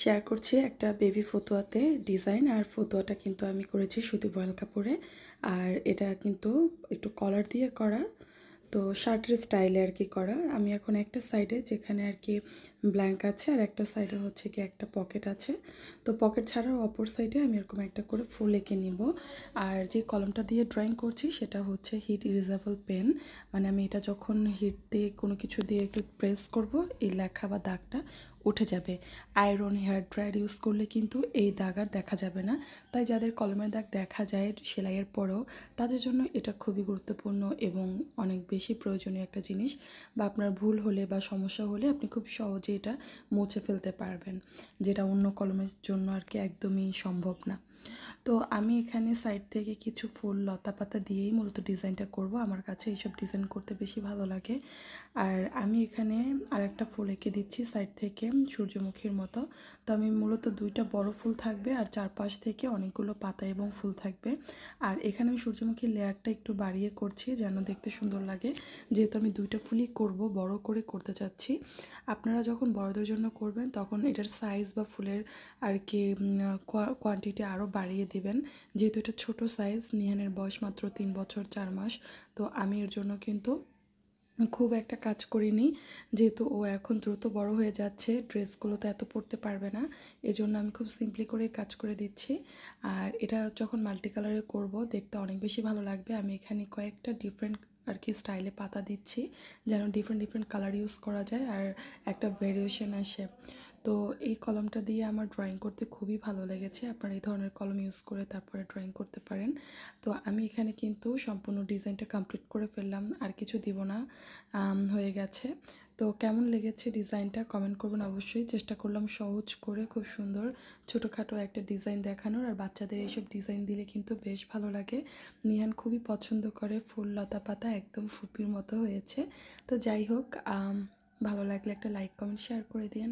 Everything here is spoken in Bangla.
শেয়ার করছি একটা বেবি ফতুয়াতে ডিজাইন। আর ফতুয়াটা কিন্তু আমি করেছি সুতি ভয়েল কাপড়ে। আর এটা কিন্তু একটু কলার দিয়ে করা, তো শার্টের স্টাইলে আর কি করা। আমি এখন একটা সাইডে যেখানে আর কি ব্ল্যাঙ্ক আছে আর একটা সাইডে হচ্ছে কি একটা পকেট আছে, তো পকেট ছাড়াও অপর সাইডে আমি এরকম একটা করে ফুল এঁকে নিব। আর যে কলমটা দিয়ে ড্রয়িং করছি সেটা হচ্ছে হিট ইরেজেবল পেন, মানে আমি এটা যখন হিট দিয়ে কোনো কিছু দিয়ে একটু প্রেস করব এই লেখা বা দাগটা উঠে যাবে। আয়রন হেয়ার ড্রায়ার ইউজ করলে কিন্তু এই দাগ আর দেখা যাবে না। তাই যাদের কলমের দাগ দেখা যায় সেলাইয়ের পরেও, তাদের জন্য এটা খুবই গুরুত্বপূর্ণ এবং অনেক বেশি প্রয়োজনীয় একটা জিনিস। বা আপনার ভুল হলে বা সমস্যা হলে আপনি খুব সহজে এটা মুছে ফেলতে পারবেন, যেটা অন্য কলমের জন্য আর কি একদমই সম্ভব না। তো আমি এখানে সাইড থেকে কিছু ফুল লতা পাতা দিয়েই মূলত ডিজাইনটা করব। আমার কাছে এইসব ডিজাইন করতে বেশি ভালো লাগে। আর আমি এখানে আরেকটা ফুল এঁকে দিচ্ছি সাইড থেকে সূর্যমুখীর মতো। তো আমি মূলত দুইটা বড় ফুল থাকবে আর চারপাশ থেকে অনেকগুলো পাতা এবং ফুল থাকবে। আর এখানে আমি সূর্যমুখীর লেয়ারটা একটু বাড়িয়ে করছি যেন দেখতে সুন্দর লাগে, যেহেতু আমি দুইটা ফুলই করব, বড় করে করতে চাচ্ছি। আপনারা যখন বড়দের জন্য করবেন তখন এটার সাইজ বা ফুলের আর কি কোয়ান্টিটি আরও বাড়িয়ে দিবেন, যেহেতু এটা ছোটো সাইজ। নিহানের বয়স মাত্র 3 বছর 4 মাস। তো আমি এর জন্য কিন্তু খুব একটা কাজ করিনি, যেহেতু ও এখন দ্রুত বড় হয়ে যাচ্ছে, ড্রেসগুলো তো এত পরতে পারবে না। এজন্য আমি খুব সিম্পলি করে কাজ করে দিচ্ছি। আর এটা যখন মাল্টি কালারে করব দেখতে অনেক বেশি ভালো লাগবে। আমি এখানে কয়েকটা ডিফারেন্ট আর কি স্টাইলে পাতা দিচ্ছি যেন ডিফারেন্ট ডিফারেন্ট কালার ইউজ করা যায় আর একটা ভেরিয়েশন আসে। তো এই কলমটা দিয়ে আমার ড্রয়িং করতে খুবই ভালো লেগেছে। আপনারা এই ধরনের কলম ইউজ করে তারপরে ড্রয়িং করতে পারেন। তো আমি এখানে কিন্তু সম্পূর্ণ ডিজাইনটা কমপ্লিট করে ফেললাম, আর কিছু দিব না, হয়ে গেছে। তো কেমন লেগেছে ডিজাইনটা কমেন্ট করবেন অবশ্যই। চেষ্টা করলাম সহজ করে খুব সুন্দর ছোটোখাটো একটা ডিজাইন দেখানোর। আর বাচ্চাদের এইসব ডিজাইন দিলে কিন্তু বেশ ভালো লাগে। নিহান খুবই পছন্দ করে, ফুল লতা পাতা একদম ফুপির মতো হয়েছে। তো যাই হোক, ভালো লাগলে একটা লাইক কমেন্ট শেয়ার করে দিন।